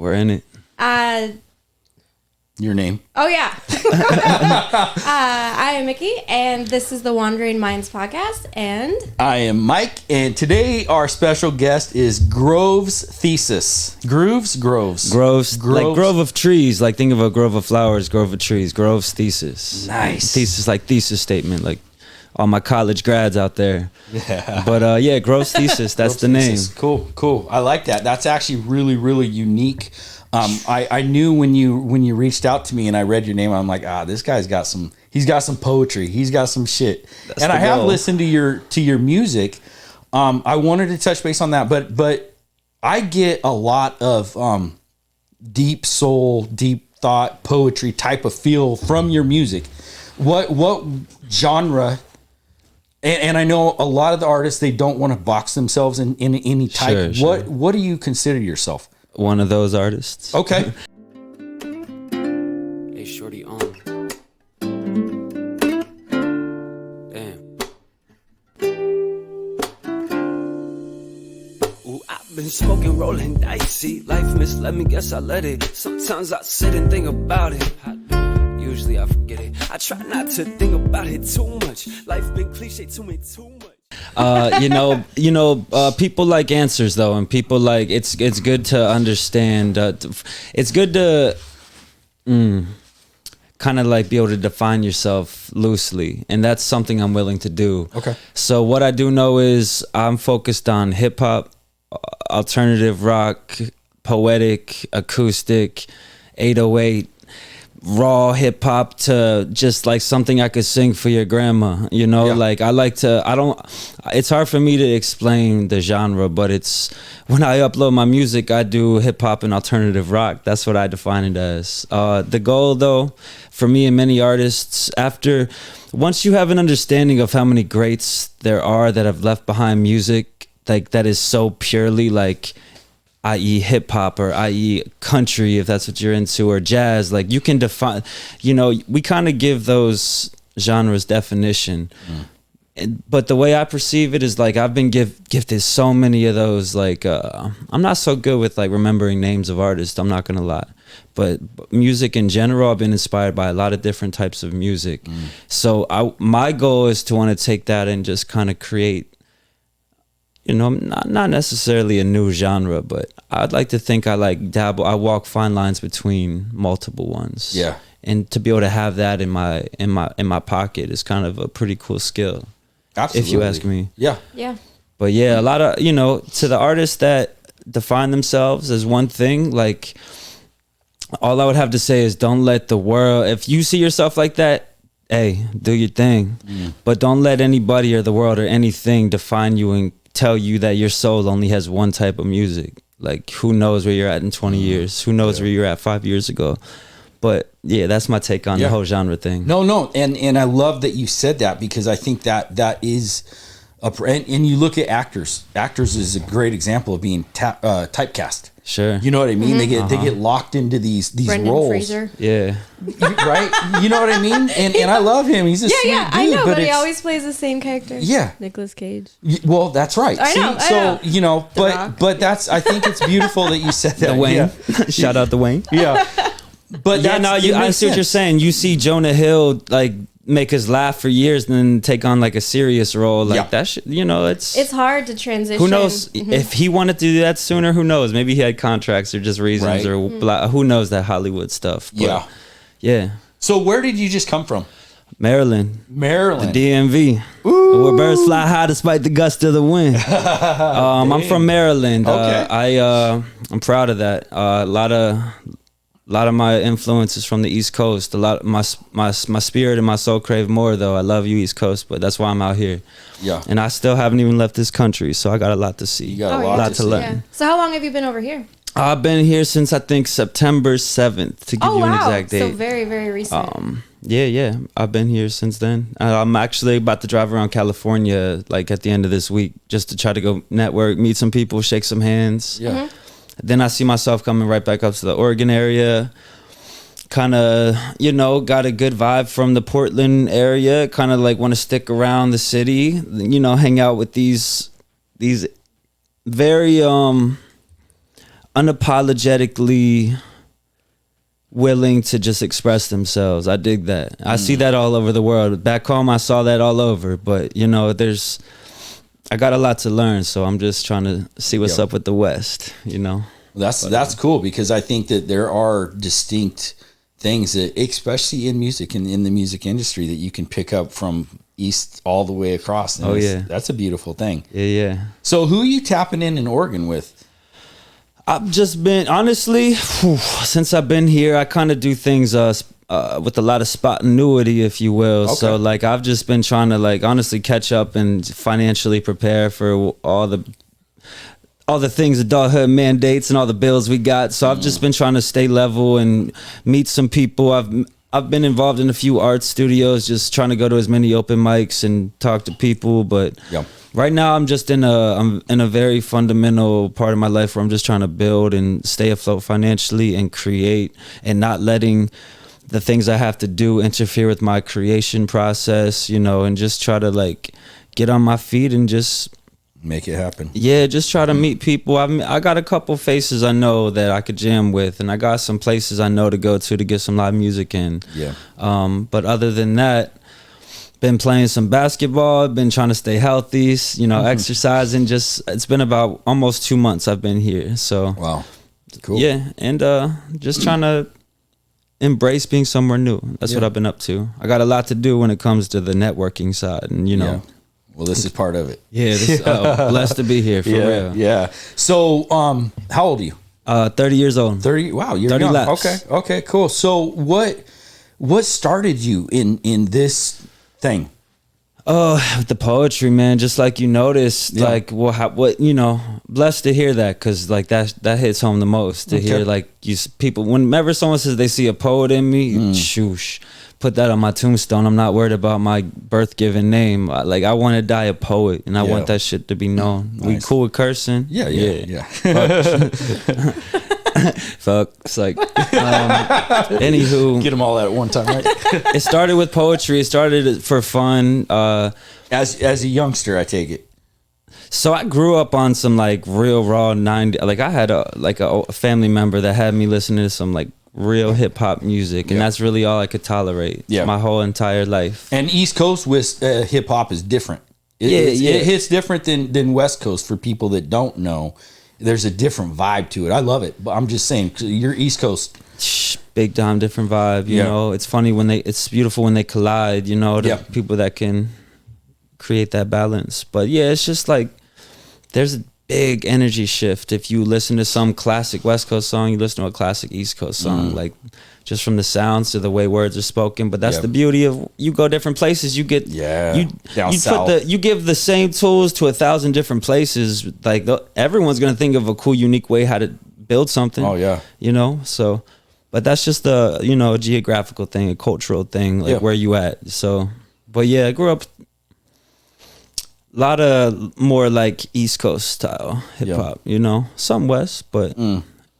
We're in it. Your name? Oh, yeah. I am Mickey, and this is the Wandering Minds podcast, and... I am Mike, and today our special guest is Grove's Thesis. Groves? Groves. Like grove of trees. Like think of a grove of flowers, grove of trees. Grove's Thesis. Nice. Thesis, like thesis statement, like all my college grads out there. Yeah. But yeah, Grove's Thesis, that's Grove's the name. Thesis. Cool. I like that. That's actually really, really unique. I knew when you reached out to me and I read your name, I'm like, this guy's got some poetry. He's got some shit. That's and I have goal. listened to your music. I wanted to touch base on that, but I get a lot of deep soul, deep thought, poetry type of feel from your music. What genre? And I know a lot of the artists, they don't want to box themselves in any type. Sure. What do you consider yourself? One of those artists. Okay. Hey, shorty on. Damn. Ooh, I've been smoking, rolling dicey. Life misled me, guess I let it. Sometimes I sit and think about it. Usually I forget it. I try not to think about it too much. Life been cliche to me too much. People like answers though, and people like it's good to understand. It's good to kind of like be able to define yourself loosely, and that's something I'm willing to do. Okay. So what I do know is I'm focused on hip hop, alternative rock, poetic, acoustic, 808. Raw hip hop to just like something I could sing for your grandma, you know. Yeah. Like it's hard for me to explain the genre, but it's when I upload my music, I do hip hop and alternative rock. That's what I define it as. The goal though, for me and many artists, once you have an understanding of how many greats there are that have left behind music, like that is so purely like, i.e. hip hop or i.e. country, if that's what you're into, or jazz, like you can define, we kind of give those genres definition. But the way I perceive it is like I've been gifted so many of those, like I'm not so good with like remembering names of artists, I'm not gonna lie, but music in general, I've been inspired by a lot of different types of music. So my goal is to want to take that and just kind of create, not necessarily a new genre, but I'd like to think I like dabble. I walk fine lines between multiple ones. Yeah. And to be able to have that in my pocket is kind of a pretty cool skill. Absolutely. If you ask me. Yeah. Yeah. But yeah, a lot of, to the artists that define themselves as one thing, like all I would have to say is don't let the world, if you see yourself like that, hey, do your thing. But don't let anybody or the world or anything define you and tell you that your soul only has one type of music. Like who knows where you're at in 20 years? Who knows where you're at 5 years ago? But yeah, that's my take on the whole genre thing. No, and I love that you said that, because I think that is and you look at actors. Actors is a great example of being typecast. Sure. You know what I mean? They get locked into these Brendan roles. Fraser. Yeah. Right? You know what I mean? And I love him. He's a sweet dude. I know, but he always plays the same character. Yeah. Nicolas Cage. Well, that's right. I know. But that's, I think it's beautiful that you said that. Dwayne. Yeah. Shout out Dwayne. Yeah. But Yeah, no, I see what you're saying. You see Jonah Hill like make us laugh for years and then take on like a serious role like that shit, It's hard to transition. Who knows if he wanted to do that sooner? Who knows? Maybe he had contracts or just reasons or blah, who knows that Hollywood stuff. But yeah. So where did you just come from? Maryland, the DMV, where birds fly high despite the gust of the wind. I'm from Maryland. Okay. I'm proud of that. A lot of my influence is from the East Coast. A lot of my spirit and my soul crave more, though. I love you, East Coast, but that's why I'm out here. Yeah. And I still haven't even left this country, so I got a lot to see. You got a lot to learn. Yeah. So how long have you been over here? I've been here since I think September 7th, to give you an exact date. So very, very recent. Yeah. I've been here since then. I'm actually about to drive around California like at the end of this week just to try to go network, meet some people, shake some hands. Yeah. Then I see myself coming right back up to the Oregon area. Kind of, got a good vibe from the Portland area. Kind of like want to stick around the city, hang out with these very unapologetically willing to just express themselves. I dig that. I see that all over the world. Back home, I saw that all over. But, you know, I got a lot to learn, so I'm just trying to see what's up with the West, you know. That's cool, because I think that there are distinct things that, especially in music and in the music industry, that you can pick up from East all the way across. And that's a beautiful thing. Yeah. So who are you tapping in Oregon with? I've just been, honestly, since I've been here, I kind of do things with a lot of spontaneity, if you will. Okay. So like I've just been trying to like honestly catch up and financially prepare for all the things adulthood mandates and all the bills we got. So I've just been trying to stay level and meet some people. I've been involved in a few art studios, just trying to go to as many open mics and talk to people. But right now I'm just I'm in a very fundamental part of my life where I'm just trying to build and stay afloat financially and create, and not letting the things I have to do interfere with my creation process, you know, and just try to like get on my feet and just make it happen. Yeah, just try to meet people. I got a couple faces I know that I could jam with, and I got some places I know to go to get some live music in. Yeah. But other than that, been playing some basketball, been trying to stay healthy, you know, exercising. Just, it's been about almost 2 months I've been here. So wow, cool. Yeah, and just trying to embrace being somewhere new. That's what I've been up to. I got a lot to do when it comes to the networking side, and you know. Yeah. Well, this is part of it. Yeah, blessed to be here, for real. Yeah. So, how old are you? 30 years old. 30. Wow, you're 30 young. laps. Okay, cool. So, what started you in this thing? The poetry, man. Just like you noticed, like what you know. Blessed to hear that, because like that hits home the most. To hear like people, whenever someone says they see a poet in me, shoosh. Put that on my tombstone. I'm not worried about my birth given name. Like I want to die a poet, and I want that shit to be known. Nice. We cool with cursing? Yeah. Fuck. It's like, anywho, get them all out at one time, right? It started with poetry. It started for fun. As a youngster, I take it. So I grew up on some like real raw 90s. Like I had a family member that had me listening to some like real hip hop music, and that's really all I could tolerate my whole entire life. And East Coast with hip hop is different. It hits different than West Coast. For people that don't know, there's a different vibe to it. I love it, but I'm just saying, you're East Coast. Big time different vibe. You know, it's funny it's beautiful when they collide. You know, the people that can create that balance. But yeah, it's just like there's a big energy shift. If you listen to some classic West Coast song, you listen to a classic East Coast song, like just from the sounds to the way words are spoken. But that's the beauty of, you go different places, you get you give the same tools to 1,000 different places. Like everyone's gonna think of a cool, unique way how to build something. Oh yeah, you know. So, but that's just a geographical thing, a cultural thing, like where you at. So, but yeah, I grew up. A lot of more like East Coast style hip hop, you know, some West, but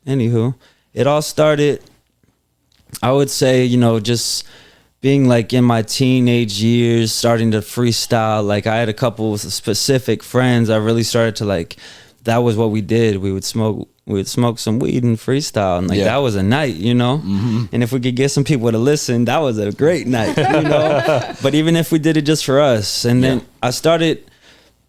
anywho, it all started, I would say, you know, just being like in my teenage years, starting to freestyle. Like I had a couple of specific friends. I really started to like, that was what we did. We would smoke some weed and freestyle, and like that was a night, you know. And if we could get some people to listen, that was a great night, you know. But even if we did it just for us, and then I started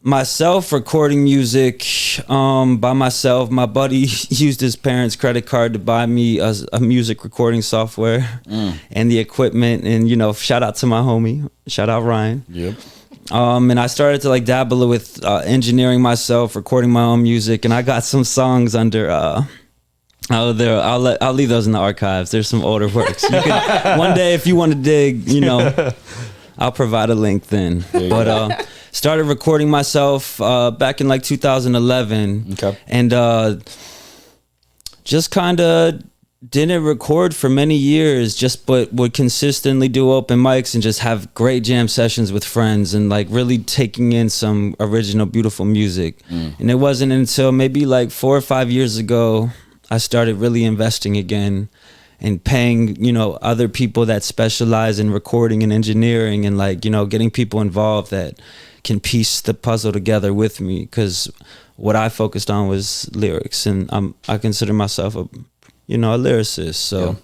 myself recording music by myself. My buddy used his parents' credit card to buy me a music recording software and the equipment, and you know, shout out to my homie, shout out Ryan. And I started to like dabble with engineering myself, recording my own music, and I got some songs under I'll leave those in the archives. There's some older works. You can, one day if you want to dig, you know, I'll provide a link then. But started recording myself back in like 2011. And just kind of didn't record for many years, but would consistently do open mics and just have great jam sessions with friends, and like really taking in some original, beautiful music. And it wasn't until maybe like 4 or 5 years ago I started really investing again and paying, you know, other people that specialize in recording and engineering, and like, you know, getting people involved that can piece the puzzle together with me. Because what I focused on was lyrics, and I consider myself a lyricist. So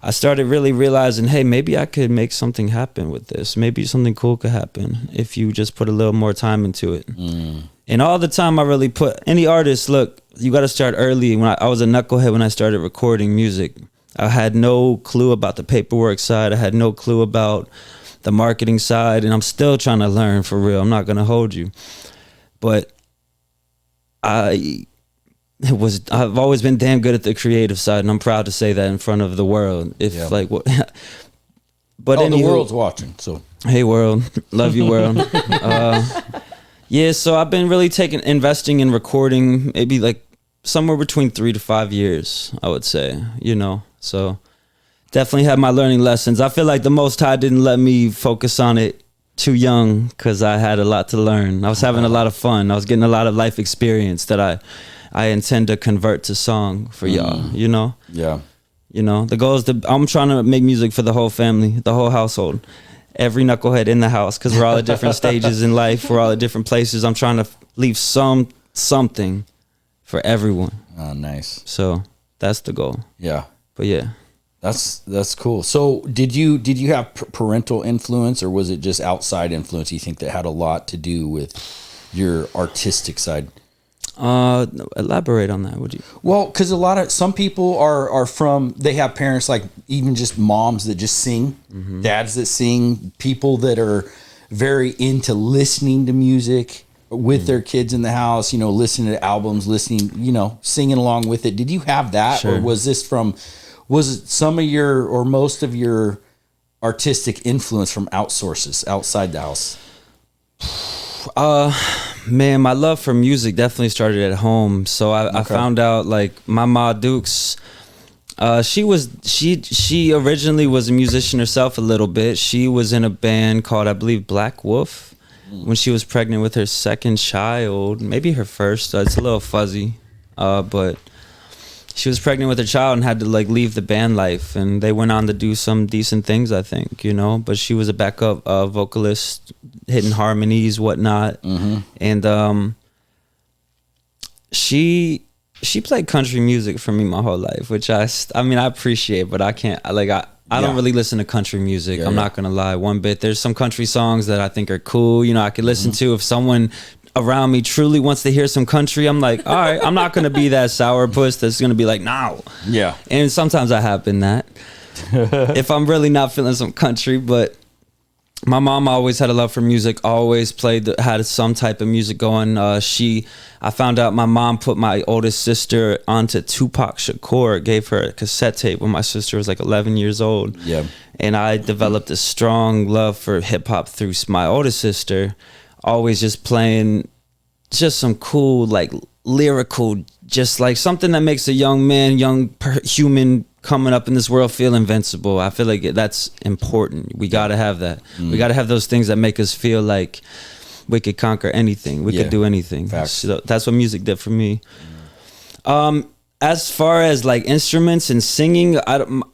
I started really realizing, hey, maybe I could make something happen with this. Maybe something cool could happen if you just put a little more time into it. And all the time I really put, any artist, look, you got to start early. When I was a knucklehead when I started recording music. I had no clue about the paperwork side. I had no clue about the marketing side, and I'm still trying to learn, for real. I'm not going to hold you. But I've always been damn good at the creative side, and I'm proud to say that in front of the world. But the world's watching, so hey world, love you world. So I've been really investing in recording, maybe like somewhere between 3 to 5 years, I would say. So definitely had my learning lessons. I feel like the Most High didn't let me focus on it too young because I had a lot to learn. I was having a lot of fun. I was getting a lot of life experience that I intend to convert to song for y'all, Yeah. The goal is I'm trying to make music for the whole family, the whole household, every knucklehead in the house, because we're all at different stages in life. We're all at different places. I'm trying to leave something for everyone. Oh, nice. So that's the goal. Yeah. But yeah. That's cool. So did you have parental influence, or was it just outside influence you think that had a lot to do with your artistic side? Elaborate on that, would you? Well, because some people are from, they have parents, like even just moms that just sing, dads that sing, people that are very into listening to music with their kids in the house, listening to albums, singing along with it. Did you have that? Sure. Or was it some of your, or most of your artistic influence from outside the house? Man, my love for music definitely started at home. So I found out, like, my Ma Dukes, she originally was a musician herself a little bit. She was in a band called, I believe, Black Wolf, when she was pregnant with her second child, maybe her first. It's a little fuzzy, but she was pregnant with her child and had to like leave the band life, and they went on to do some decent things, I think, but she was a backup vocalist, hitting harmonies, whatnot. And she played country music for me my whole life, which I appreciate, but I can't, I don't really listen to country music. I'm not gonna lie one bit. There's some country songs that I think are cool, I could listen to. If someone around me truly wants to hear some country, I'm like, all right, I'm not gonna be that sourpuss that's gonna be like, no. Yeah. And sometimes I have been that if I'm really not feeling some country. But my mom always had a love for music, always had some type of music going. I found out my mom put my oldest sister onto Tupac Shakur, gave her a cassette tape when my sister was like 11 years old. Yeah. And I developed a strong love for hip hop through my oldest sister, always just playing just some cool, like lyrical, just like something that makes a young man, human coming up in this world feel invincible. I feel like that's important. We got to have that. We got to have those things that make us feel like we could conquer anything. We could do anything. So that's what music did for me. As far as like instruments and singing,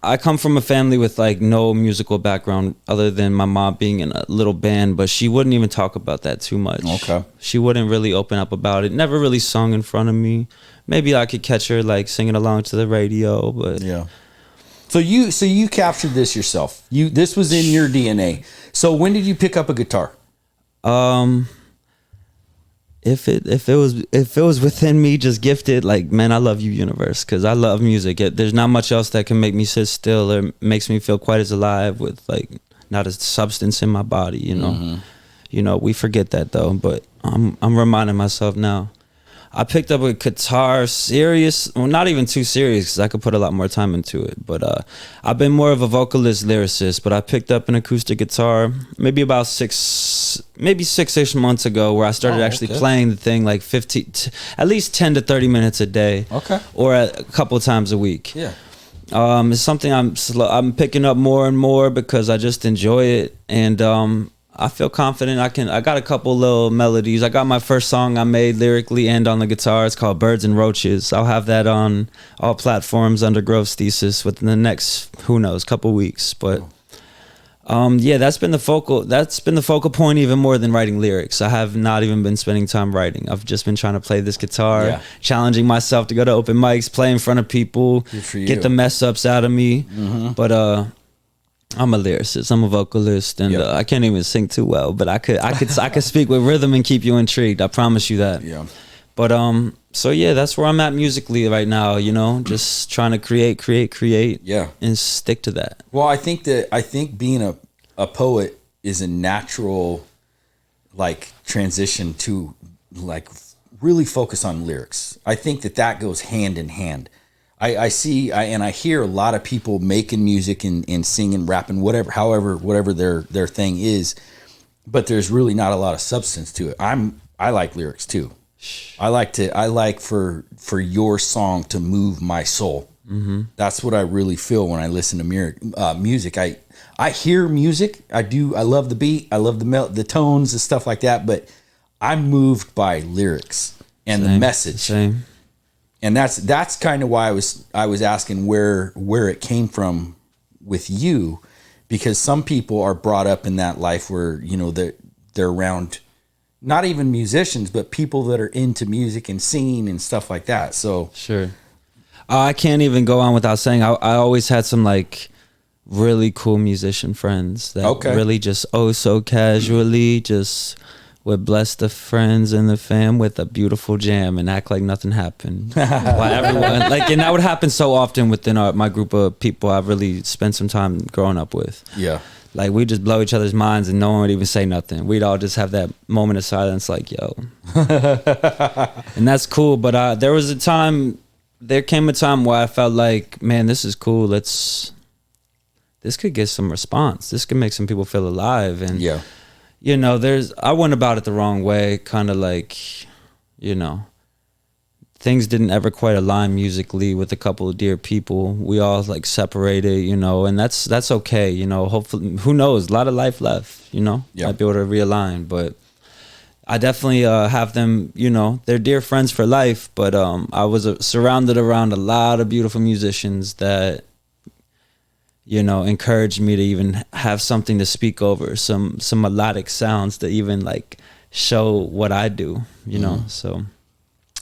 I come from a family with like no musical background other than my mom being in a little band, but she wouldn't even talk about that too much. Okay. She wouldn't really open up about it. Never really sung in front of me. Maybe I could catch her like singing along to the radio, but yeah. So you captured this yourself. This was in your DNA. So when did you pick up a guitar? If it was within me, just gifted, like, man, I love you, universe, because I love music. There's not much else that can make me sit still or makes me feel quite as alive with like not a substance in my body. We forget that though, but I'm reminding myself now. I picked up a guitar not even too serious, because I could put a lot more time into it. But I've been more of a vocalist, lyricist. But I picked up an acoustic guitar maybe about 6-ish months ago, where I started actually playing the thing like at least 10 to 30 minutes a day. Okay. Or a couple times a week. Yeah. It's something I'm picking up more and more because I just enjoy it, and I feel confident. I got a couple little melodies. I got my first song I made lyrically and on the guitar. It's called Birds and Roaches. I'll have that on all platforms under Grove's Thesis within the next, who knows, couple weeks. But Yeah, that's been the focal point even more than writing lyrics. I have not even been spending time writing. I've just been trying to play this guitar, challenging myself to go to open mics, play in front of people, get the mess ups out of me. But I'm a lyricist. I'm a vocalist, and I can't even sing too well. But I could speak with rhythm and keep you intrigued. I promise you that. Yeah. But so yeah, that's where I'm at musically right now. You know, just trying to create. Yeah. And stick to that. Well, I think being a poet is a natural like transition to like really focus on lyrics. I think that goes hand in hand. I see and I hear a lot of people making music and singing, rapping, whatever their thing is, but there's really not a lot of substance to it. I like lyrics too. I like for your song to move my soul. Mm-hmm. That's what I really feel when I listen to music. I hear music. I love the beat. I love the tones and stuff like that. But I'm moved by lyrics and the message. Same. And that's kind of why I was asking where it came from with you, because some people are brought up in that life where, you know, they're around not even musicians, but people that are into music and singing and stuff like that. So sure. I can't even go on without saying I always had some like really cool musician friends that really just so casually just would bless the friends and the fam with a beautiful jam and act like nothing happened. While everyone and that would happen so often within my group of people I've really spent some time growing up with. Yeah. Like we just blow each other's minds and no one would even say nothing. We'd all just have that moment of silence like, yo. And that's cool. But there came a time where I felt like, man, this is cool. This could get some response. This could make some people feel alive. And you know, I went about it the wrong way, kind of like, you know, things didn't ever quite align musically with a couple of dear people. We all like separated, you know, and that's okay, you know. Hopefully, who knows? A lot of life left, you know. Might be able to realign, but I definitely have them, you know, they're dear friends for life. But I was surrounded around a lot of beautiful musicians that, you know, encouraged me to even have something to speak over, some melodic sounds to even like show what I do, you know. So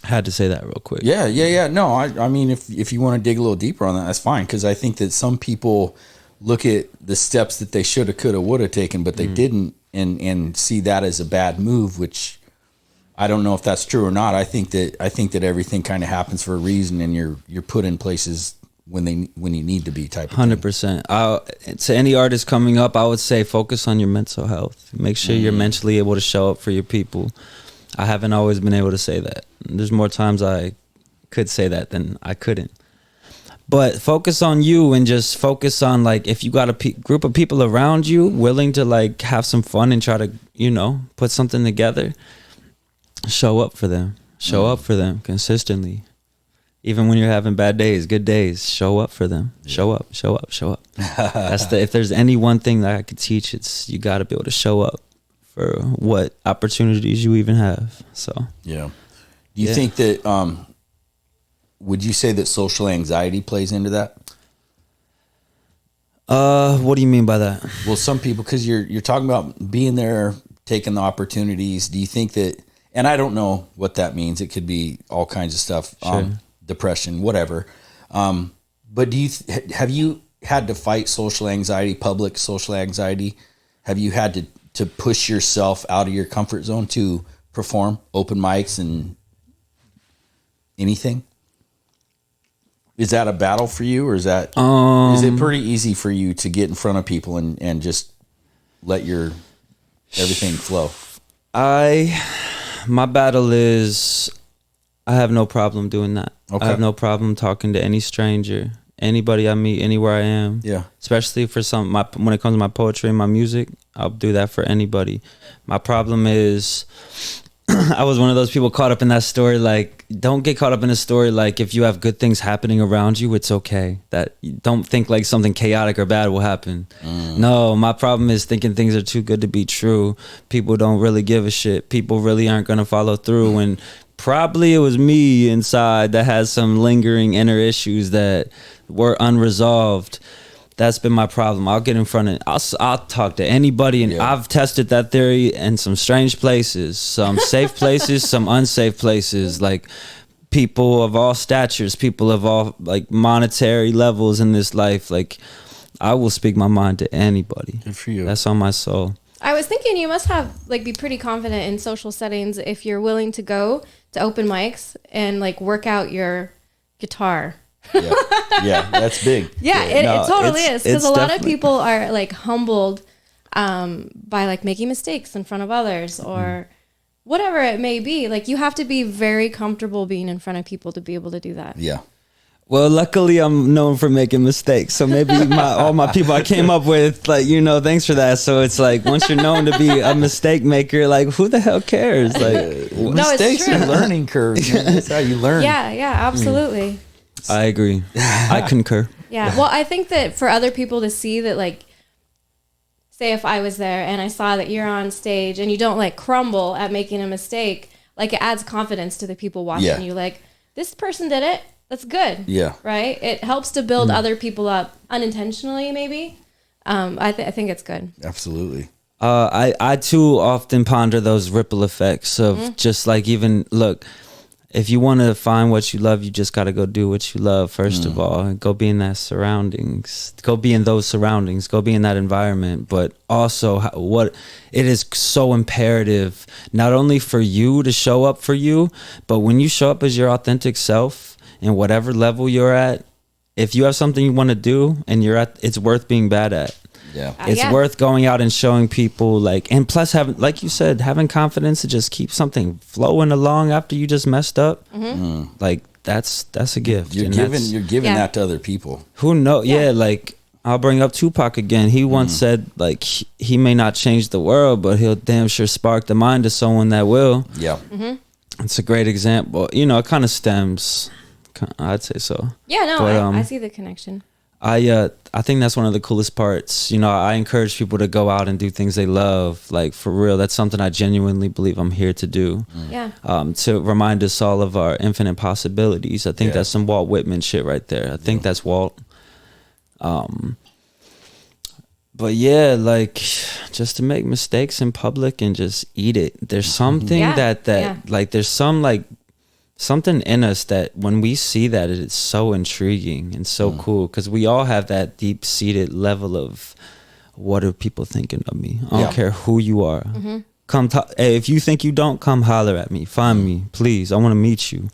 I had to say that real quick. Yeah. No, I mean, if you want to dig a little deeper on that, that's fine. Because I think that some people look at the steps that they shoulda, coulda, woulda taken, but they didn't, and see that as a bad move, which I don't know if that's true or not. I think that everything kind of happens for a reason, and you're put in places when you need to be, type of 100%. To any artist coming up, I would say focus on your mental health. Make sure you're mentally able to show up for your people. I haven't always been able to say that. There's more times I could say that than I couldn't. But focus on you, and just focus on, like, if you got a group of people around you willing to like have some fun and try to, you know, put something together, show up for them. Show up for them consistently. Even when you're having bad days, good days, show up for them. Show up. If there's any one thing that I could teach, it's you got to be able to show up for what opportunities you even have. So yeah. Do you think that would you say that social anxiety plays into that? What do you mean by that? Well, some people, because you're talking about being there, taking the opportunities. Do you think that? And I don't know what that means. It could be all kinds of stuff. Sure. Depression, whatever. But have you had to fight social anxiety, public social anxiety? Have you had to push yourself out of your comfort zone to perform open mics and anything? Is that a battle for you, or is it pretty easy for you to get in front of people and just let your everything flow? My battle is I have no problem doing that. Okay. I have no problem talking to any stranger, anybody I meet, anywhere I am. Yeah. Especially for when it comes to my poetry and my music, I'll do that for anybody. My problem is I was one of those people caught up in that story. Like, don't get caught up in a story. Like, if you have good things happening around you, it's okay. That you don't think like something chaotic or bad will happen. No, my problem is thinking things are too good to be true. People don't really give a shit. People really aren't going to follow through. And probably it was me inside that has some lingering inner issues that were unresolved. That's been my problem. I'll get in front of, I'll talk to anybody, and I've tested that theory in some strange places, some safe places, some unsafe places, like people of all statures, people of all like monetary levels in this life. Like, I will speak my mind to anybody. Good for you. That's on my soul. I was thinking you must have like be pretty confident in social settings if you're willing to go to open mics and like work out your guitar. Yeah, that's big. Yeah, it totally is, because a lot of people are like humbled by like making mistakes in front of others or whatever it may be. Like, you have to be very comfortable being in front of people to be able to do that. Yeah. Well, luckily I'm known for making mistakes, so maybe all my people I came up with, like, you know, thanks for that. So it's like, once you're known to be a mistake maker, like, who the hell cares? Like, mistakes are learning curves. That's how you learn. Yeah, absolutely. I agree. I concur. Yeah. Well, I think that for other people to see that, like, say if I was there and I saw that you're on stage and you don't like crumble at making a mistake, like, it adds confidence to the people watching you. Like, this person did it. That's good. Yeah. Right? It helps to build other people up unintentionally, maybe. I think it's good. Absolutely. I too often ponder those ripple effects of just like, even look, if you want to find what you love, you just got to go do what you love, first of all, and go be in that surroundings, go be in those surroundings, go be in that environment. But also what it is so imperative, not only for you to show up for you, but when you show up as your authentic self in whatever level you're at, if you have something you want to do and you're at, it's worth being bad at. Yeah. It's worth going out and showing people, like, and plus having, like you said, having confidence to just keep something flowing along after you just messed up. Like, that's a gift. You're giving that to other people. Who knows? Yeah, like, I'll bring up Tupac again. He once said, like, he may not change the world, but he'll damn sure spark the mind of someone that will. Yeah. It's a great example. You know, it kind of stems, I'd say so. Yeah, no, But, I see the connection. I think that's one of the coolest parts. You know, I encourage people to go out and do things they love. Like, for real, that's something I genuinely believe I'm here to do. Yeah. To remind us all of our infinite possibilities. I think that's some Walt Whitman shit right there. I think that's Walt. But yeah, like, just to make mistakes in public and just eat it. There's something like, there's some, like, something in us that when we see that, it's so intriguing and so cool, because we all have that deep-seated level of, what are people thinking of me? I don't care who you are. Come hey, if you think you don't, come holler at me, find me, please. I want to meet you.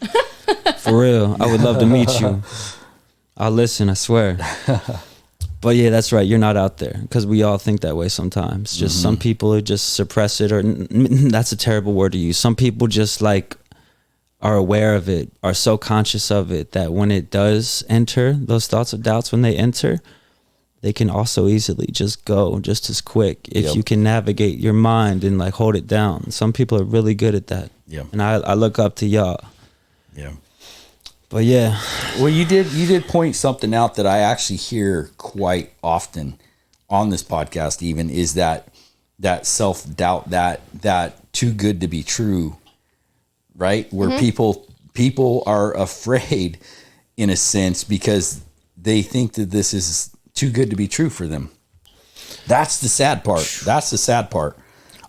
For real, I would love to meet you. I'll listen, I swear. But yeah, that's right, you're not out there, because we all think that way sometimes. Just some people just suppress it, or that's a terrible word to use. Some people just, like, are aware of it, are so conscious of it, that when it does enter, those thoughts of doubts, when they enter, they can also easily just go just as quick if you can navigate your mind and, like, hold it down. Some people are really good at that. And I look up to y'all. But yeah. Well, you did point something out that I actually hear quite often on this podcast, even, is that self-doubt, that too good to be true, right? Where people are afraid, in a sense, because they think that this is too good to be true for them. That's the sad part.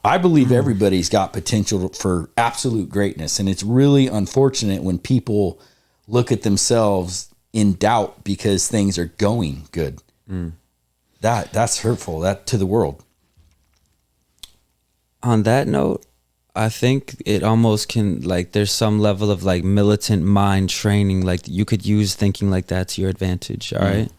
I believe everybody's got potential for absolute greatness, and it's really unfortunate when people look at themselves in doubt because things are going good. That's hurtful, that to the world. On that note, I think it almost can, like, there's some level of, like, militant mind training, like, you could use thinking like that to your advantage. All right,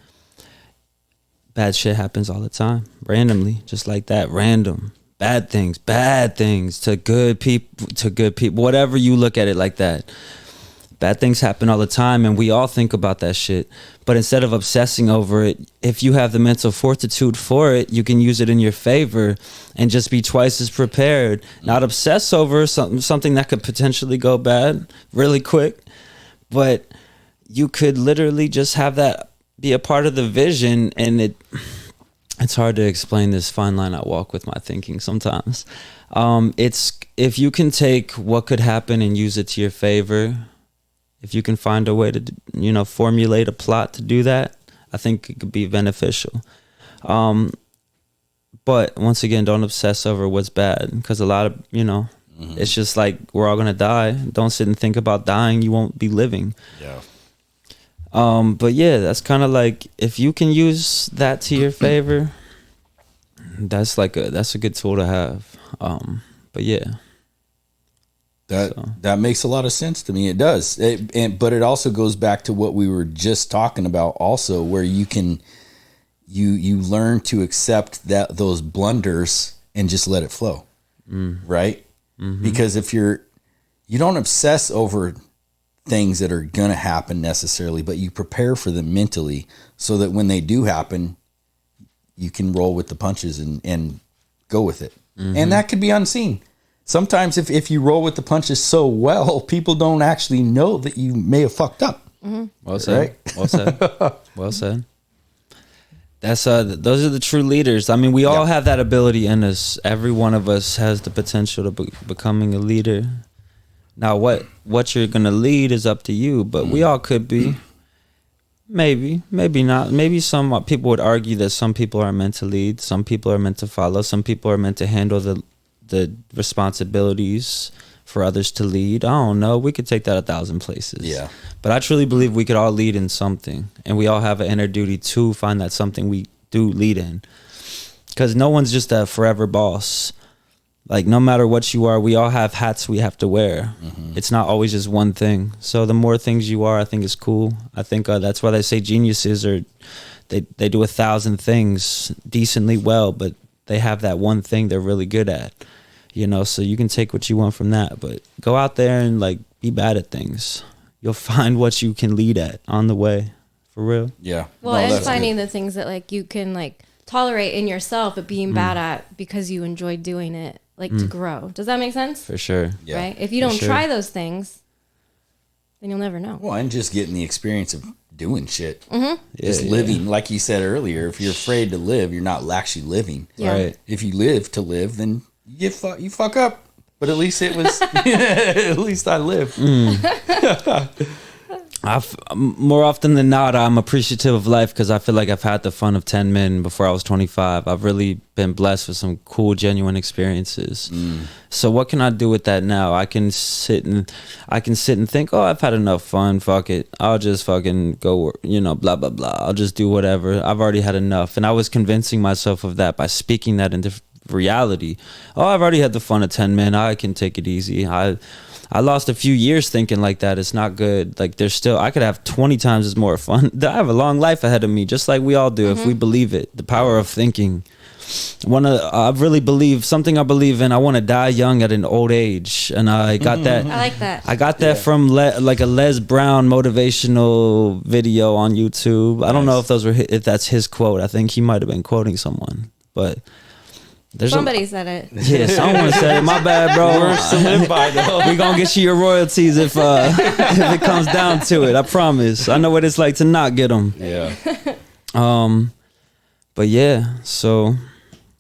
bad shit happens all the time, randomly, just like that. Random bad things to good people, whatever you look at it like that. Bad things happen all the time, and we all think about that shit. But instead of obsessing over it, if you have the mental fortitude for it, you can use it in your favor and just be twice as prepared. Not obsess over something that could potentially go bad really quick, but you could literally just have that be a part of the vision. And it's hard to explain this fine line I walk with my thinking sometimes. It's, if you can take what could happen and use it to your favor, if you can find a way to, you know, formulate a plot to do that, I think it could be beneficial. But once again, don't obsess over what's bad, because a lot of, it's just like we're all gonna die. Don't sit and think about dying. You won't be living. Yeah. But yeah, that's kind of like, if you can use that to your favor, that's a good tool to have. But yeah. That makes a lot of sense to me. It does. But it also goes back to what we were just talking about also, where you can you learn to accept those blunders and just let it flow. Right? Mm-hmm. Because if you don't obsess over things that are going to happen necessarily, but you prepare for them mentally so that when they do happen, you can roll with the punches and go with it. Mm-hmm. And that could be unseen. Sometimes if you roll with the punches so well, people don't actually know that you may have fucked up. Mm-hmm. Well said. Right? Well said. Well said. That's those are the true leaders. I mean, we all have that ability in us. Every one of us has the potential to becoming a leader. Now, what you're gonna lead is up to you, but we all could be. Maybe not. Maybe some people would argue that some people are meant to lead, some people are meant to follow, some people are meant to handle the responsibilities for others to lead. I don't know. We could take that 1,000 places. Yeah. But I truly believe we could all lead in something, and we all have an inner duty to find that something we do lead in. Because no one's just a forever boss. Like, no matter what you are, we all have hats we have to wear. Mm-hmm. It's not always just one thing. So the more things you are, I think is cool. I think that's why they say geniuses they do 1,000 things decently well, but they have that one thing they're really good at. So you can take what you want from that, but go out there and like be bad at things. You'll find what you can lead at on the way, for real. Yeah. Well, and finding the things that like you can like tolerate in yourself, but being bad at because you enjoy doing it, like to grow. Does that make sense? For sure. Yeah. Right? If you don't try those things, then you'll never know. Well, and just getting the experience of doing shit. Mm-hmm. Just living. Like you said earlier, if you're afraid to live, you're not actually living. Yeah. Right. If you live to live, then you fuck up. But at least it was, at least I lived. More often than not, I'm appreciative of life because I feel like I've had the fun of 10 men before I was 25. I've really been blessed with some cool, genuine experiences. So what can I do with that now? I can sit and think, oh, I've had enough fun. Fuck it. I'll just fucking go, blah, blah, blah. I'll just do whatever. I've already had enough. And I was convincing myself of that by speaking that into reality. Oh, I've already had the fun of 10 men. I can take it easy. I lost a few years thinking like that. It's not good. Like I could have 20 times as more fun. I have a long life ahead of me, just like we all do, if we believe it. The power of thinking. I really believe something I believe in. I want to die young at an old age, and I got that. I like that. I got that from like a Les Brown motivational video on YouTube. I don't know if that's his quote. I think he might have been quoting someone, but. Somebody said it. Yeah, someone said it. My bad, bro. Words to live by, though. We gonna get you your royalties if it comes down to it. I promise. I know what it's like to not get them. Yeah. But yeah, so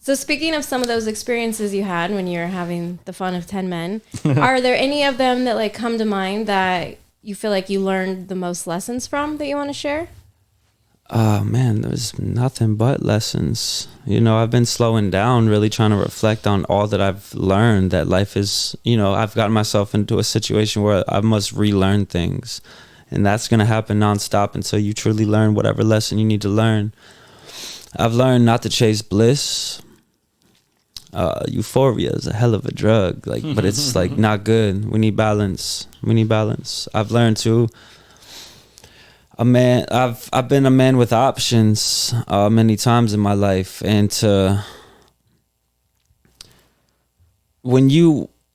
speaking of some of those experiences you had when you were having the fun of 10 men, are there any of them that like come to mind that you feel like you learned the most lessons from that you want to share? Man, there's nothing but lessons. I've been slowing down, really trying to reflect on all that I've learned, that life is, I've gotten myself into a situation where I must relearn things. And that's going to happen nonstop until you truly learn whatever lesson you need to learn. I've learned not to chase bliss. Euphoria is a hell of a drug, but it's like not good. We need balance. I've learned to I've been a man with options many times in my life, and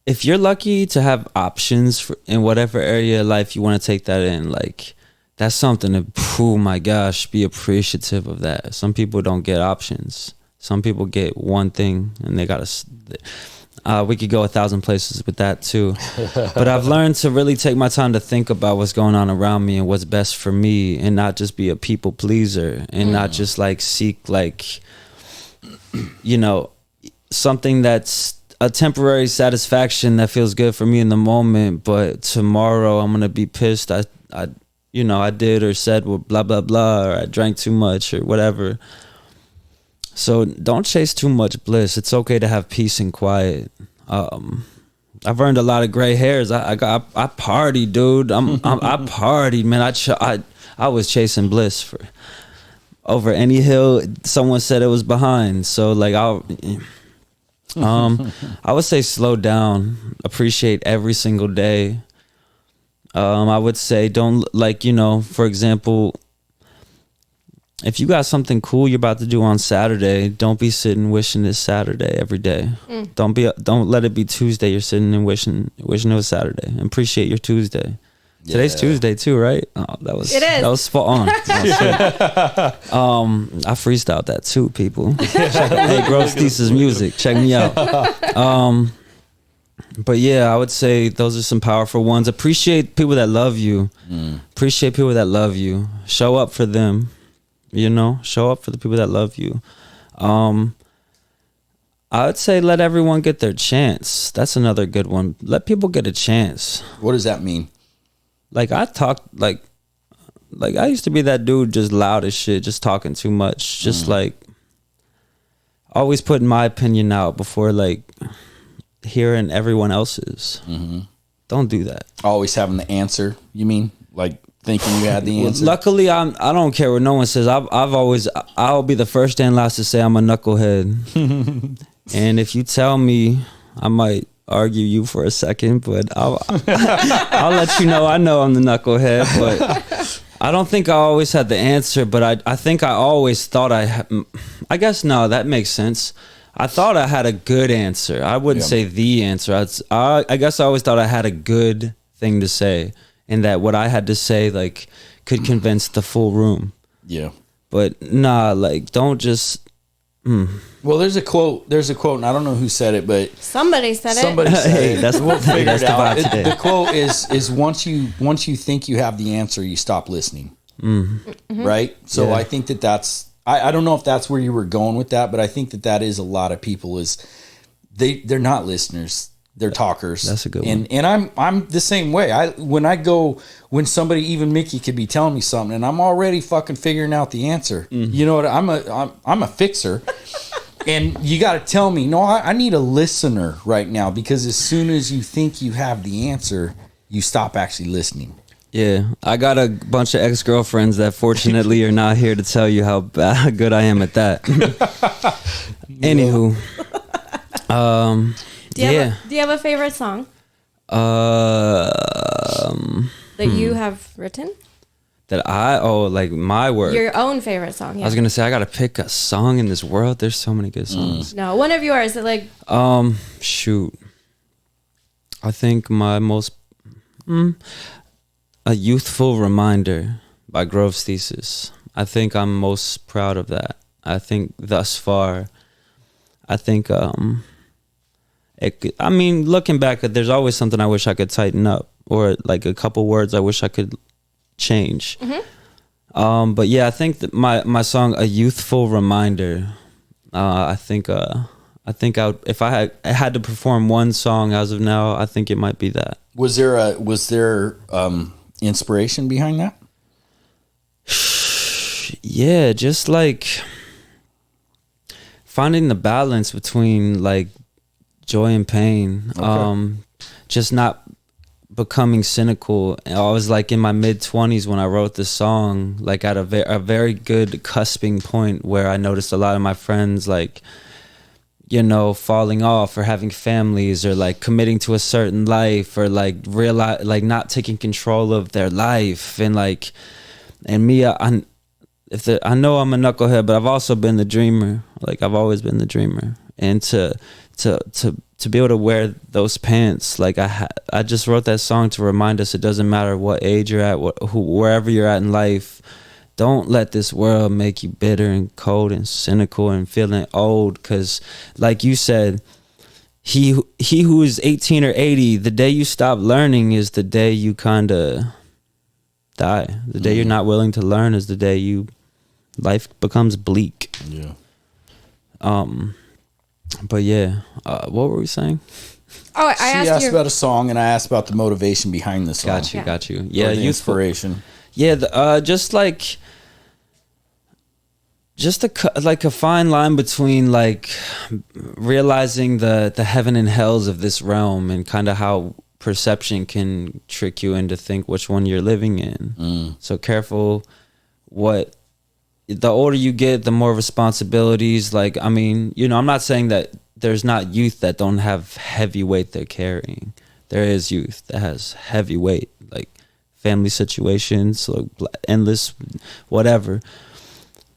if you're lucky to have options in whatever area of life you want to take that in, like that's something to, oh my gosh, be appreciative of that. Some people don't get options. Some people get one thing and they gotta. We could go 1,000 places with that too. But I've learned to really take my time to think about what's going on around me and what's best for me, and not just be a people pleaser, and not just like seek like, something that's a temporary satisfaction that feels good for me in the moment, but tomorrow I'm going to be pissed. I did or said blah blah blah, or I drank too much or whatever. So don't chase too much bliss. It's okay to have peace and quiet. I've earned a lot of gray hairs. I party, dude. I partied, man. I was chasing bliss for over any hill someone said it was behind. So like I would say slow down, appreciate every single day. I would say don't, like, for example, if you got something cool you're about to do on Saturday, don't be sitting wishing it's Saturday every day. Don't let it be Tuesday you're sitting and wishing it was Saturday. Appreciate your Tuesday. Yeah. Today's Tuesday too, right? Oh, that was spot on. I freestyled that too, people. Hey, Gross Thesis music, check me out. But yeah, I would say those are some powerful ones. Appreciate people that love you. Appreciate people that love you. Show up for them. Show up for the people that love you. I would say let everyone get their chance. That's another good one. Let people get a chance. What does that mean? Like I talked, like I used to be that dude, just loud as shit, just talking too much, just like always putting my opinion out before like hearing everyone else's. Don't do that. Always having the answer. You mean like thinking you had the answer? Luckily, I don't care what no one says. I'll be the first and last to say I'm a knucklehead. And if you tell me, I might argue you for a second, but I'll let you know I know I'm the knucklehead. But I don't think I always had the answer, but I think I always thought I guess no, that makes sense. I thought I had a good answer. I wouldn't say the answer. I guess I always thought I had a good thing to say, and that what I had to say like could convince the full room. Yeah. But nah, like don't just. Well, there's a quote, and I don't know who said it, but somebody said it. Hey, that's we'll figure it out. The quote is once you think you have the answer, you stop listening. Right? So I think that's I don't know if that's where you were going with that, but I think that is a lot of people is they're not listeners. They're talkers. That's a good one. And I'm the same way. When somebody, even Mickey, could be telling me something, and I'm already fucking figuring out the answer. You know what? I'm a fixer, and you got to tell me. No, I need a listener right now, because as soon as you think you have the answer, you stop actually listening. Yeah, I got a bunch of ex-girlfriends that fortunately are not here to tell you how good I am at that. Anywho, do you have a favorite song that you have written? That like my work. Your own favorite song. Yeah. I was gonna say I gotta pick a song in this world. There's so many good songs. No, one of yours that like. Shoot. I think my most A Youthful Reminder by Grove's Thesis. I think I'm most proud of that. I think thus far, looking back, there's always something I wish I could tighten up, or like a couple words I wish I could change. But yeah, I think that my song A Youthful Reminder, I think if I had to perform one song as of now, I think it might be that. Was there inspiration behind that? Yeah, just like finding the balance between like joy and pain. Okay. Just not becoming cynical. I was like in my mid-20s when I wrote this song, like at a very good cusping point where I noticed a lot of my friends like, falling off or having families or like committing to a certain life or like realize like not taking control of their life, and me, I know I'm a knucklehead, but I've also been the dreamer. Like I've always been the dreamer, and to be able to wear those pants, like I just wrote that song to remind us it doesn't matter what age you're at, wherever you're at in life. Don't let this world make you bitter and cold and cynical and feeling old, because like you said, he who is 18 or 80, the day you stop learning is the day you kind of die. The day you're not willing to learn is the day life becomes bleak. Yeah. But yeah, what were we saying? Oh, I asked about a song, and I asked about the motivation behind the song. Got you. Yeah, youthful inspiration. Yeah, like a fine line between like realizing the heaven and hells of this realm, and kind of how perception can trick you into think which one you're living in. So careful what. The older you get, the more responsibilities. Like, I mean, you know, I'm not saying that there's not youth that don't have heavy weight they're carrying. There is youth that has heavy weight, like family situations, like endless whatever.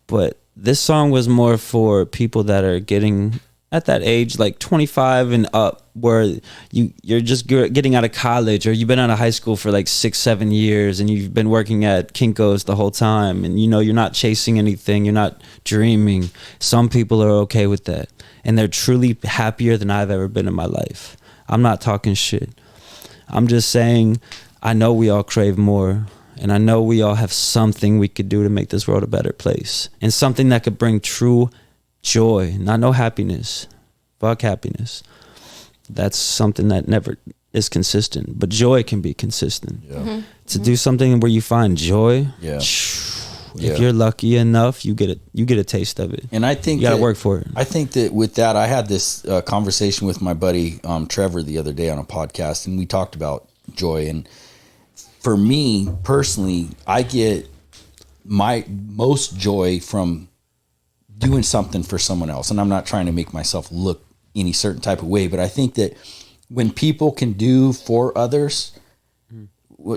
But this song was more for people that are getting at that age, like 25 and up, where you're just getting out of college, or you've been out of high school for like 6-7 years, and you've been working at Kinko's the whole time, and you know you're not chasing anything, you're not dreaming. Some people are okay with that, and they're truly happier than I've ever been in my life. I'm not talking shit. I'm just saying, I know we all crave more, and I know we all have something we could do to make this world a better place, and something that could bring true joy, not no happiness. Fuck happiness. That's something that never is consistent, but joy can be consistent. To do something where you find joy, if you're lucky enough, you get a taste of it. And I think you gotta work for it. I think that with that, I had this conversation with my buddy Trevor the other day on a podcast, and we talked about joy. And for me personally, I get my most joy from doing something for someone else. And I'm not trying to make myself look any certain type of way, but I think that when people can do for others,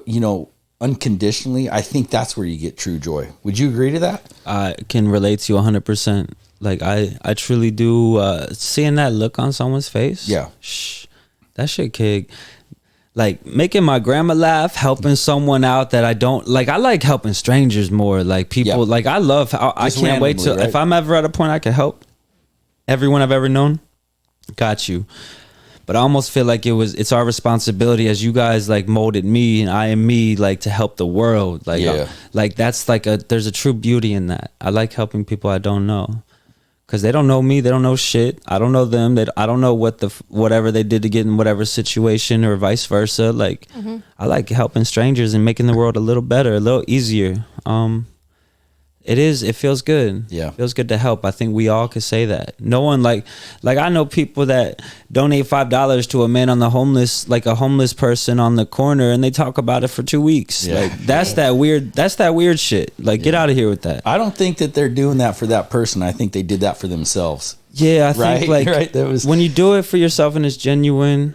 you know, unconditionally, I think that's where you get true joy. Would you agree to that? I can relate to you 100%. Like I truly do. Seeing that look on someone's face, that shit kick. Like making my grandma laugh, helping someone out that I don't like. I like helping strangers more. Like people, like I love. I can't wait till if I'm ever at a point I can help everyone I've ever known. Got you. But I almost feel like it's our responsibility as you guys like molded me, and I am me, like to help the world. Like, like that's like there's a true beauty in that. I like helping people I don't know. Because they don't know me, they don't know shit. I don't know them. I don't know whatever they did to get in whatever situation, or vice versa. Like, I like helping strangers and making the world a little better, a little easier. It feels good. Yeah, it feels good to help. I think we all could say that. No one like I know people that donate $5 to a man on the homeless, like a homeless person on the corner, and they talk about it for 2 weeks. Like that's that weird shit. Like get out of here with that. I don't think that they're doing that for that person. I think they did that for themselves. Yeah, I think like that was when you do it for yourself and it's genuine,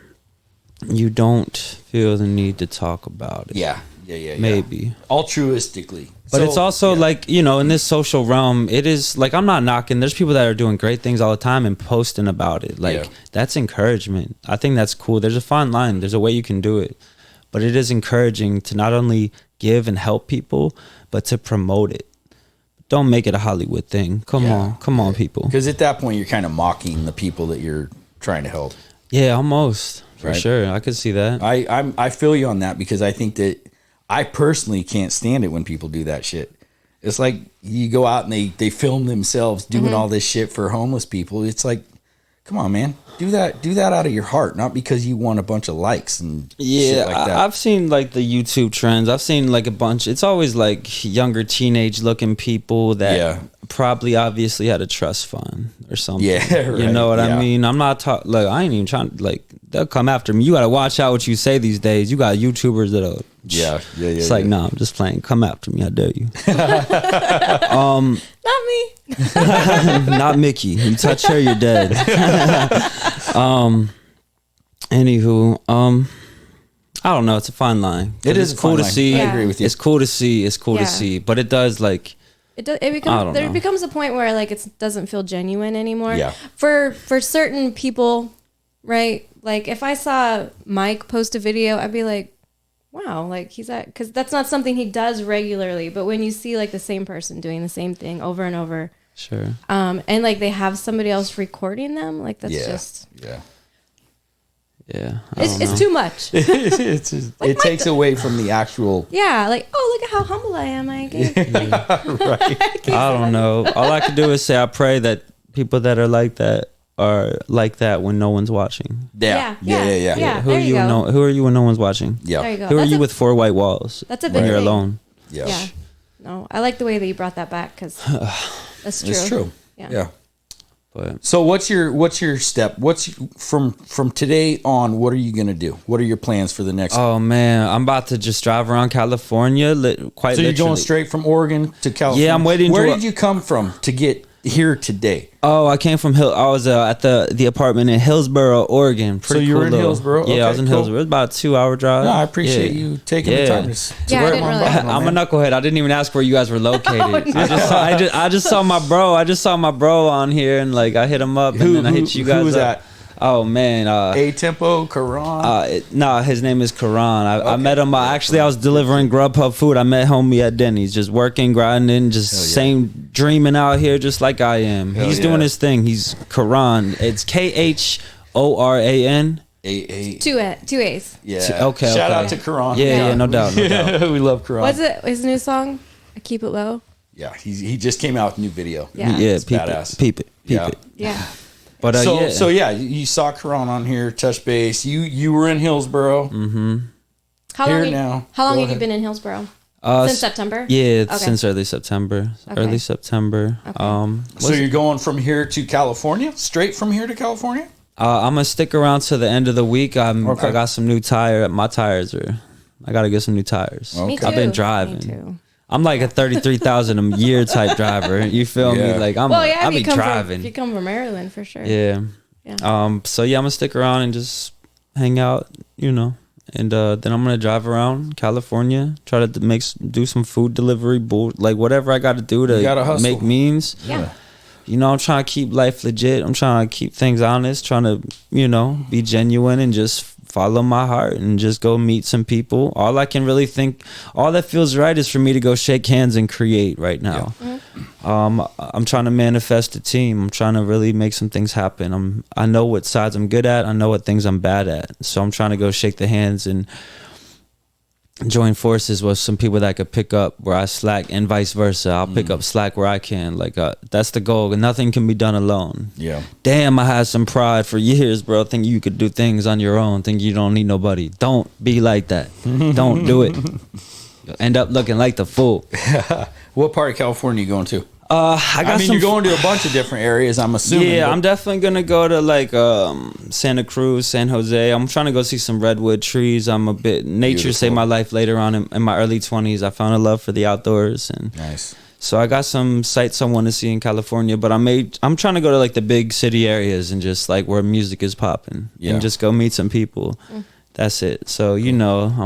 you don't feel the need to talk about it. Yeah. Maybe altruistically. But it's also like, you know, in this social realm, it is like, I'm not knocking. There's people that are doing great things all the time and posting about it. Like that's encouragement. I think that's cool. There's a fine line. There's a way you can do it. But it is encouraging to not only give and help people, but to promote it. Don't make it a Hollywood thing. Come on, people. Because at that point, you're kind of mocking the people that you're trying to help. Yeah, almost. For sure. I could see that. I feel you on that, because I think that I personally can't stand it when people do that shit. It's like you go out and they film themselves doing all this shit for homeless people. It's like, come on, man. Do that out of your heart, not because you want a bunch of likes and shit like that. I've seen like the YouTube trends. I've seen like a bunch. It's always like younger teenage looking people that probably obviously had a trust fund or something. Yeah, right. You know what I mean? I'm not talking, like, I ain't even trying, like, they'll come after me. You got to watch out what you say these days. You got YouTubers that'll. It's like, nah, I'm just playing. Come after me. I dare you. Not me. Not Mickey. You touch her, you're dead. Anywho, I don't know. It's a fine line. It is cool to see. I agree with you. It's cool to see. It's cool to see. But it does like. It becomes a point where like it doesn't feel genuine anymore. Yeah. For certain people, right? Like if I saw Mike post a video, I'd be like, wow, like because that's not something he does regularly. But when you see like the same person doing the same thing over and over, sure. And like they have somebody else recording them, like that's just it's too much. It takes away from the actual. Yeah, like, oh, look at how humble I am. I don't know. All I can do is say I pray that people that are like that when no one's watching. Yeah. Who are you when no one's watching? Yeah. There you go. Who are you with 4 white walls? That's a big when you're thing. alone. Yeah. Yeah. No, I like the way that you brought that back because that's true. It's true. Yeah. Yeah. But So what's your step? What's from today on? What are you gonna do? What are your plans for the next? oh man, I'm about to just drive around California. Quite so you're literally. going straight from Oregon to California. Yeah, I'm waiting Where to- did you come from to get here today? Oh, I came from I was at the apartment in Hillsboro, Oregon. So you were in Hillsboro? Yeah, I Okay, was in cool. Hillsboro. It was about a 2-hour drive. No, I appreciate Yeah. you taking the time to Yeah, I wear didn't my realize bottle, I'm a man. knucklehead. I didn't even ask where you guys were located. Oh, I just saw my bro. I just saw my bro on here, and like I hit him up, and then I hit you guys Who was up. that? Oh man, A-Tempo, Karan. no, his name is Karan. I Okay. met him. Actually, I was delivering Grubhub food. I met homie at Denny's, just working, grinding, just Hell yeah. same dreaming out here, just like I am. Hell He's yeah. doing his thing. He's Karan. It's KHORAN. Two A's. Yeah. Okay, Shout okay. out to Karan. Yeah, no doubt, no doubt. We love Karan. What's it? His new song? I Keep It Low. Yeah, he just came out with a new video. Yeah. Yeah, It's peep badass. it, peep it, peep Yeah. it. Yeah. But So yeah. you saw Karan on here, touch base. You were in Hillsboro. How Here long? now. How long Go have you ahead. been in Hillsboro? Uh, Since September. Yeah, Okay. since early September. Okay. Early September. Okay. So you're going from here to California? Straight from here to California? I'm gonna stick around to the end of the week. I Okay. got some new tire. My tires are. I gotta get some new tires. Okay. Me too. I've been driving. Me too. I'm like a 33,000 a year type driver. You feel Yeah. me? Like Well, yeah. I'll If be you come driving. if you come from Maryland, for sure. Yeah. Yeah. So yeah, I'm gonna stick around and just hang out, and then I'm gonna drive around California, try to do some food delivery, like whatever I got to do You gotta to hustle. make means. Yeah. I'm trying to keep life legit. I'm trying to keep things honest, trying to, be genuine and just follow my heart and just go meet some people. All that feels right is for me to go shake hands and create right now. I'm trying to manifest a team. I'm trying to really make some things happen. I know what sides I'm good at. I know what things I'm bad at. So I'm trying to go shake the hands and join forces with some people that could pick up where I slack and vice versa. I'll pick up slack where I can. Like that's the goal. Nothing can be done alone. Yeah. Damn, I had some pride for years, bro. Think you could do things on your own. Think you don't need nobody. Don't be like that. Don't do it. You'll end up looking like the fool. What part of California are you going to? I mean, you're going to a bunch of different areas, I'm assuming. Yeah, but- I'm definitely gonna go to like Santa Cruz, San Jose. I'm trying to go see some redwood trees. I'm a bit nature saved my life later on in my early 20s. I found a love for the outdoors, and Nice. so I got some sights I want to see in California. But I'm trying to go to like the big city areas and just like where music is popping, Yeah. and just go meet some people. That's it. So I'm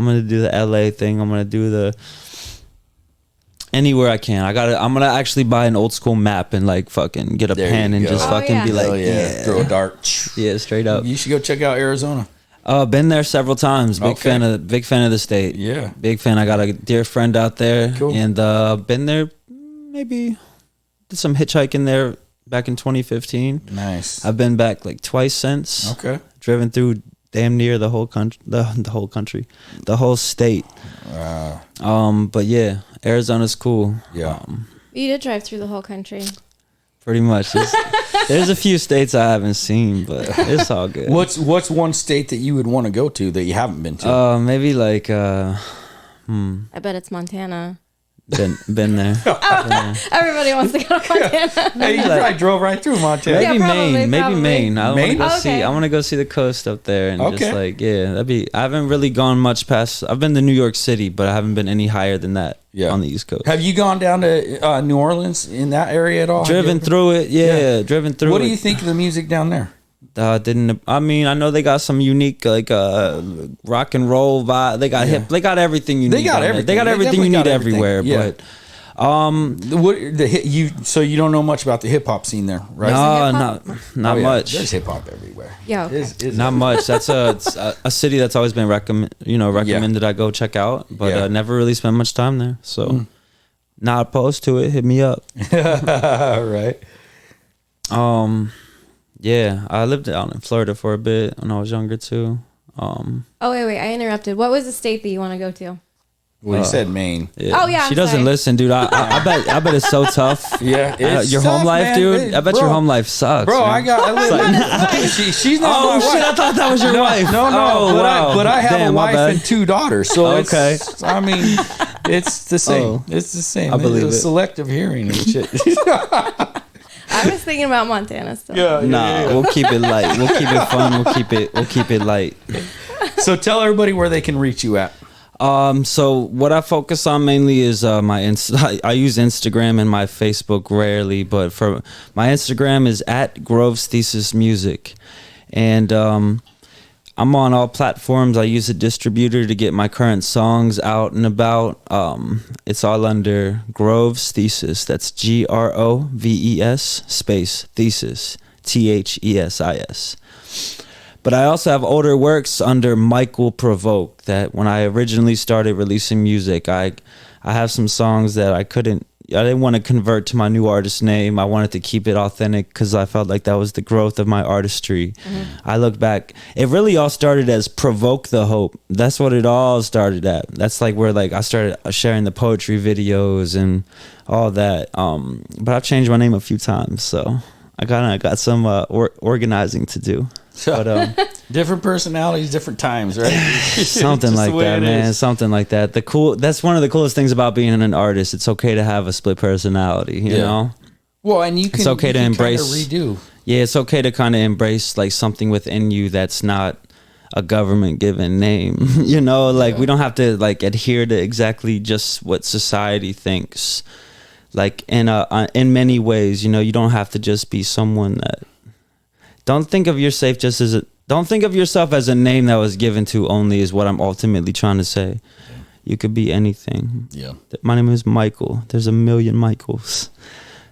gonna do the LA thing. I'm gonna do the anywhere I can. I'm gonna actually buy an old school map and like fucking get a There pen you and go. just Oh, fucking yeah. be like, Hell yeah. Throw a dart. yeah, straight up. You should go check out Arizona. Been there several times. Big Okay. fan of the state. Yeah. Big fan. I got a dear friend out there, Cool. and been there. Maybe did some hitchhiking there back in 2015. Nice. I've been back like twice since. Okay. Driven through damn near the whole country, the whole country, the whole state. But yeah, Arizona's cool. Yeah. You did drive through the whole country. Pretty much. There's a few states I haven't seen, but it's all good. What's one state that you would want to go to that you haven't been to? Maybe like I bet it's Montana. been there. Everybody wants to go to Montana. Hey, you probably drove right through Montana. Maybe Yeah, probably, Maine. Maybe probably. Maine. I want Maine? to go see. Okay. I want to go see the coast up there and Okay. just like I haven't really gone much past. I've been to New York City, but I haven't been any higher than that on the East Coast. Have you gone down to New Orleans in that area at all? Have you Driven ever- through it, yeah. Driven through. What it. do you think of the music down there? I know they got some unique like rock and roll vibe. They got hip. They got everything you They need. got down there. everything. They got They everything you definitely need got everything. everywhere. Yeah. But So you don't know much about the hip hop scene there, right? no, hip-hop? not Oh, yeah. much. There's hip hop everywhere. Yeah, okay. Not much. That's a city that's always been recommended I go check out, but Yeah. never really spent much time there. So not opposed to it. Hit me up. All right. Yeah, I lived out in Florida for a bit when I was younger too. Oh wait, I interrupted. What was the state that you want to go to? Well, you said Maine. Oh, yeah, she I'm doesn't sorry. listen, dude. I bet it's so tough. Yeah, it's your tough, home life, man. dude. I bet your Bro. home life sucks, Bro, man. I live. She's not Oh my shit! wife. I thought that was your wife. No, Oh, but wow. I have Damn, a my wife bad. and two daughters. So Okay. I mean, It's the same. Oh, It's the same. I believe It's it. selective hearing and shit. I was thinking about Montana still. Nah, we'll keep it light. We'll keep it fun. We'll keep it light. So tell everybody where they can reach you at. So what I focus on mainly is my I use Instagram and my Facebook rarely, but for my Instagram is at Groves Thesis Music, and I'm on all platforms. I use a distributor to get my current songs out and about. It's all under Groves Thesis. That's GROVES space Thesis, THESIS. But I also have older works under Michael Provoke, that when I originally started releasing music, I have some songs that I didn't want to convert to my new artist name. I wanted to keep it authentic because I felt like that was the growth of my artistry. I look back, it really all started as Provoke the Hope. That's what it all started at. That's like where like I started sharing the poetry videos and all that. But I've changed my name a few times, so I got some organizing to do. But Different personalities, different times, right? something Just like the way that, it man. is. Something like that. That's one of the coolest things about being an artist. It's okay to have a split personality, you know? Well, and you can. It's okay you to can embrace. kinda redo. Yeah, it's okay to kind of embrace like something within you that's not a government given name. You know, like we don't have to like adhere to exactly just what society thinks. Like in many ways, you know, you don't have to just be someone that. Don't think of yourself as a name that was given to only, is what I'm ultimately trying to say. Yeah. You could be anything. Yeah. My name is Michael. There's a million Michaels.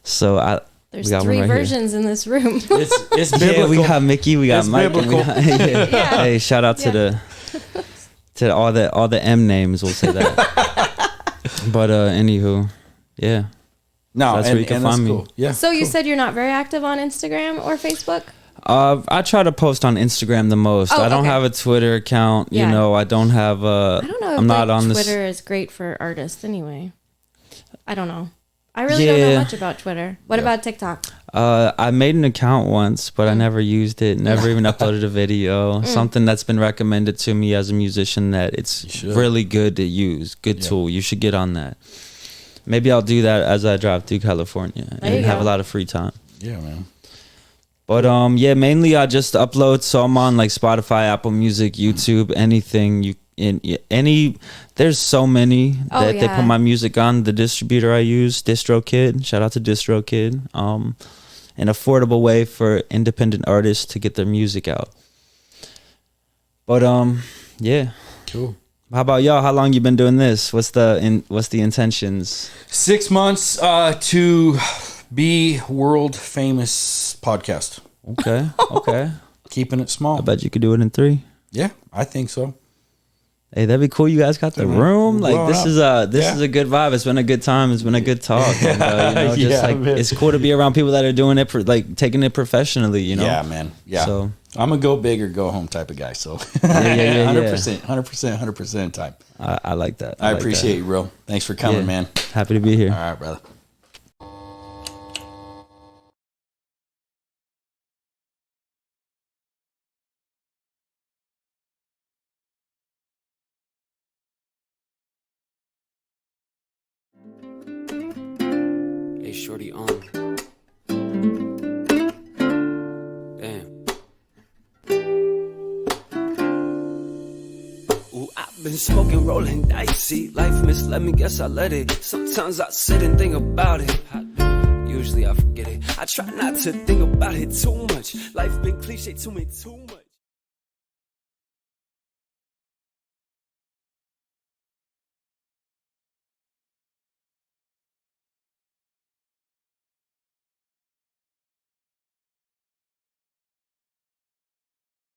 So there's 3 versions in this room. It's biblical. Yeah, we got Mickey, we got It's Mike. biblical. Yeah. Hey, shout out to all the M names, we'll say that. But anywho, yeah. No, that's where you can find me. Cool. Yeah. So you said you're not very active on Instagram or Facebook? I try to post on Instagram the most. Oh, I don't okay. have a Twitter account. Yeah. You know, I don't have a. I don't know if I'm not on Twitter is great for artists anyway. I don't know. I really don't know much about Twitter. What about TikTok? I made an account once, but I never used it. Never even uploaded a video. Something that's been recommended to me as a musician that it's really good to use. Good tool. You should get on that. Maybe I'll do that as I drive through California and have a lot of free time. Yeah, man. But mainly I just upload. So I'm on like Spotify, Apple Music, YouTube, anything there's so many that they put my music on. The distributor I use, DistroKid, shout out to DistroKid. An affordable way for independent artists to get their music out. But yeah. Cool. How about y'all? How long you been doing this? What's the intentions? 6 months to be world famous podcast. Okay. Keeping it small. I bet you could do it in 3. Yeah, I think so. Hey, that'd be cool. You guys got the room. Like this is a good vibe. It's been a good time. It's been a good talk. And, you know, it's cool to be around people that are doing it taking it professionally. You know. Yeah, man. Yeah. So I'm a go big or go home type of guy. So 100% time. I like that. I appreciate you, bro. Thanks for coming, man. Happy to be here. All right, brother. Hey, shorty on. Damn. Ooh, I've been smoking, rolling dicey. Life misled me, guess I let it. Sometimes I sit and think about it. Usually I forget it. I try not to think about it too much. Life been cliche to me too much.